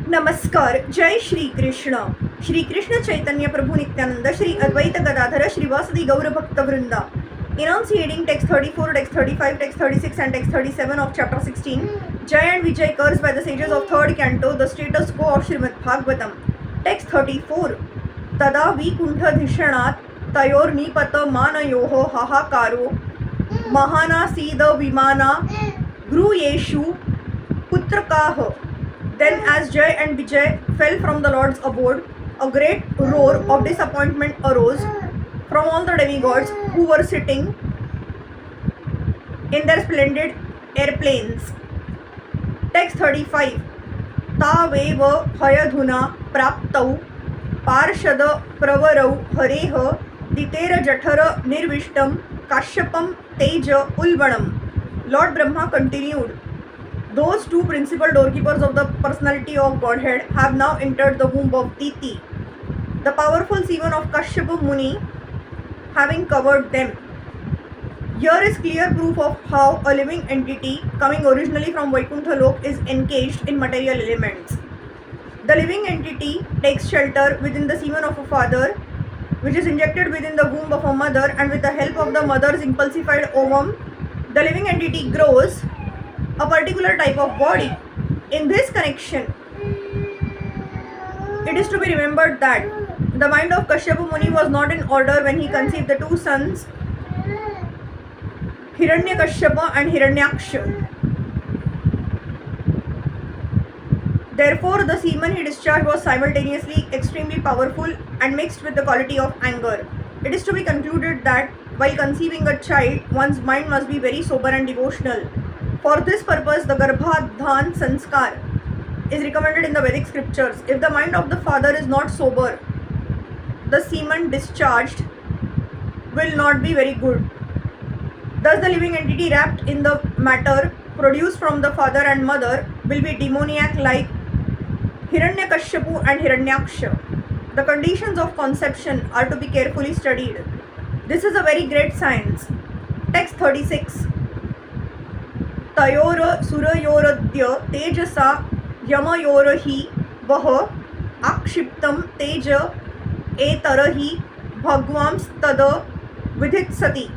नमस्कार. जय श्री कृष्ण. श्री कृष्ण चैतन्य प्रभु नित्यानंद, श्री अद्वैत गदाधर, श्रीवासदि गौर भक्त वृंदा. Enunciating text 34, text 35, text 36 and text 37 of chapter 16. Jay and Vijay cursed by the sages of third canto, the status quo of Srimad Bhagavatam. Text 34. तदा विकुंठधिषणात् तयोर्निपत मानयोः हाहाकारो महानासीद विमाना गृहेषु पुत्रकाः. Then as Jay and Vijay fell from the Lord's abode, a great roar of disappointment arose from all the demigods who were sitting in their splendid airplanes. Text 35. तावेव हयधुना प्राप्तौ पार्षद प्रवरौ हरेः दितेर जठर निर्विष्टं काश्यपं तेज उल्बणम्. Lord Brahma continued, those two principal doorkeepers of the personality of Godhead have now entered the womb of Diti, the powerful semen of Kashyapa Muni having covered them. Here is clear proof of how a living entity coming originally from Vaikuntha Lok is encaged in material elements. The living entity takes shelter within the semen of a father, which is injected within the womb of a mother, and with the help of the mother's impulsified ovum, the living entity grows a particular type of body. In this connection, it is to be remembered that the mind of Kashyapa Muni was not in order when he conceived the two sons Hiranyakashyapa and Hiranyaksha. Therefore, the semen he discharged was simultaneously extremely powerful and mixed with the quality of anger. It is to be concluded that while conceiving a child, one's mind must be very sober and devotional. For this purpose, the Garbhadhan Sanskar is recommended in the Vedic scriptures. If the mind of the father is not sober, the semen discharged will not be very good. Thus, the living entity wrapped in the matter produced from the father and mother will be demoniac like Hiranyakashipu and Hiranyaksha. The conditions of conception are to be carefully studied. This is a very great science. Text 36. तयोर सुरयोरद्य तेजसा यमयोरहि वह आक्षिप्तं तेज एतरहि भगवांस्तद विधित्सति.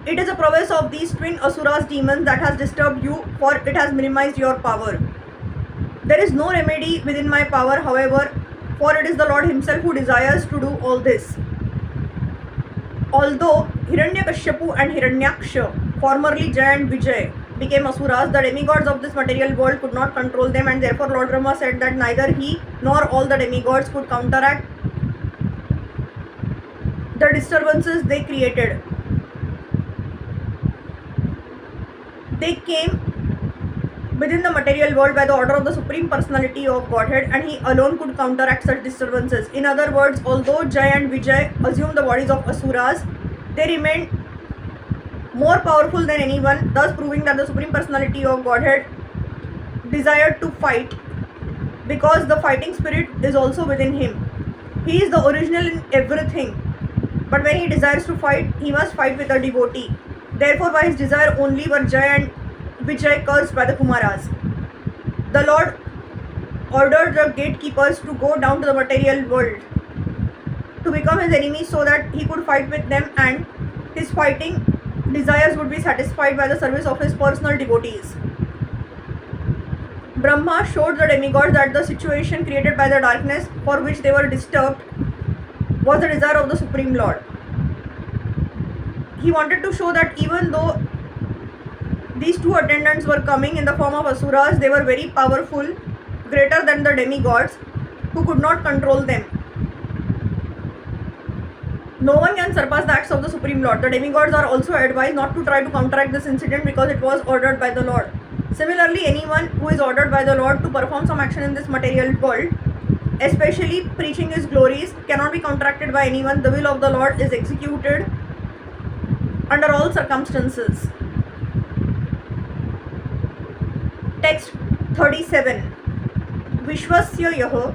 It is a prowess of these twin asuras demons that has disturbed you, for it has minimized your power. There is no remedy within my power, however, for it is the Lord himself who desires to do all this. Although Hiranyakashipu and Hiranyaksha, formerly Jay and Vijay, became asuras, the demigods of this material world could not control them, and therefore Lord Brahma said that neither he nor all the demigods could counteract the disturbances they created. They came within the material world by the order of the Supreme Personality of Godhead, and he alone could counteract such disturbances. In other words, although Jay and Vijay assumed the bodies of asuras, they remained more powerful than anyone, thus proving that the Supreme Personality of Godhead desired to fight, because the fighting spirit is also within him. He is the original in everything, but when he desires to fight, he must fight with a devotee. Therefore, by his desire only were Jay and Vijay cursed by the Kumaras. The Lord ordered the gatekeepers to go down to the material world to become his enemies so that he could fight with them and his fighting desires would be satisfied by the service of his personal devotees. Brahma showed the demigods that the situation created by the darkness for which they were disturbed was the desire of the Supreme Lord. He wanted to show that even though these two attendants were coming in the form of asuras, they were very powerful, greater than the demigods, who could not control them. No one can surpass the acts of the Supreme Lord. The demigods are also advised not to try to counteract this incident because it was ordered by the Lord. Similarly, anyone who is ordered by the Lord to perform some action in this material world, especially preaching his glories, cannot be counteracted by anyone. The will of the Lord is executed under all circumstances. Text 37. Vishwasya yah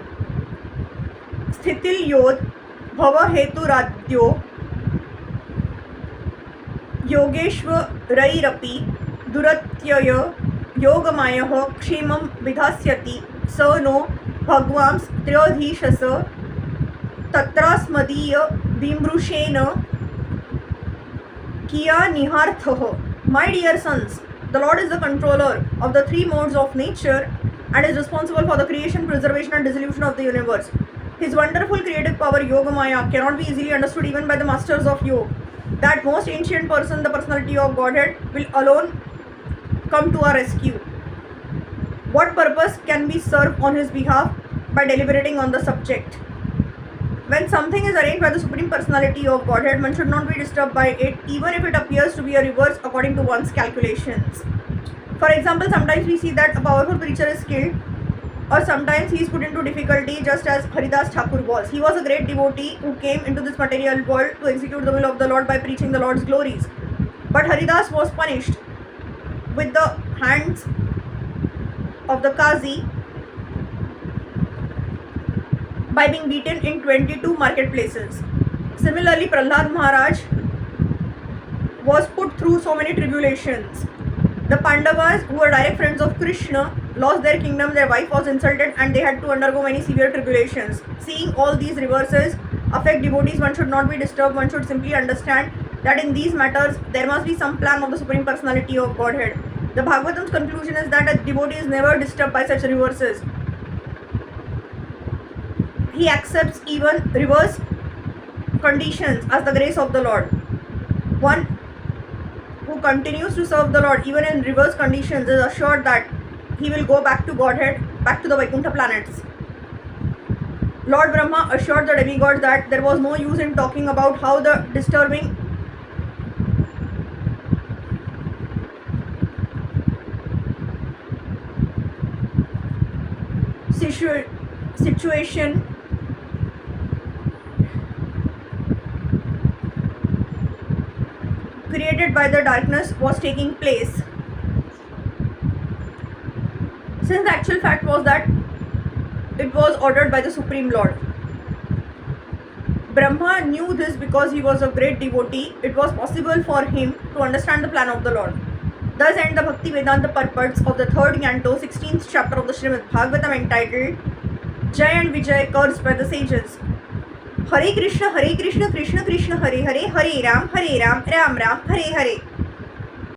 स्थितिल योद भव हेतुराद्यो योगेश्वरैरपि दुरत्यय योगमायः क्षेमं विधास्यति स no भगवांस त्रयोधीशस तत्रास्मदीय बिमृषेण किया निहार्थः. My dear sons, the Lord is the controller of the three modes of nature and is responsible for the creation, preservation and dissolution of the universe. His wonderful creative power Yogamaya cannot be easily understood even by the masters of yoga. That most ancient person, the personality of Godhead, will alone come to our rescue. What purpose can be served on his behalf by deliberating on the subject? When something is arranged by the Supreme Personality of Godhead, one should not be disturbed by it, even if it appears to be a reverse according to one's calculations. For example, sometimes we see that a powerful preacher is killed, or sometimes he is put into difficulty, just as Haridas Thakur was. He was a great devotee who came into this material world to execute the will of the Lord by preaching the Lord's glories. But Haridas was punished with the hands of the Qazi by being beaten in 22 marketplaces. Similarly, Prahlad Maharaj was put through so many tribulations. The Pandavas, who were direct friends of Krishna, lost their kingdom, their wife was insulted, and they had to undergo many severe tribulations. Seeing all these reverses affect devotees, one should not be disturbed. One should simply understand that in these matters there must be some plan of the Supreme Personality of Godhead. The Bhagavatam's conclusion is that a devotee is never disturbed by such reverses. He accepts even reverse conditions as the grace of the Lord. One who continues to serve the Lord even in reverse conditions is assured that he will go back to Godhead, back to the Vaikuntha planets. Lord Brahma assured the demigods that there was no use in talking about how the disturbing situation created by the darkness was taking place, since the actual fact was that it was ordered by the Supreme Lord. Brahma knew this because he was a great devotee. It was possible for him to understand the plan of the Lord. Thus end the Bhakti Vedanta purports of the 3rd canto, 16th chapter of the Srimad Bhagavatam, entitled Jai and Vijay, cursed by the sages. Hare Krishna, Krishna Krishna, Hare Hare, Hare Ram, Ram Ram, Hare Hare.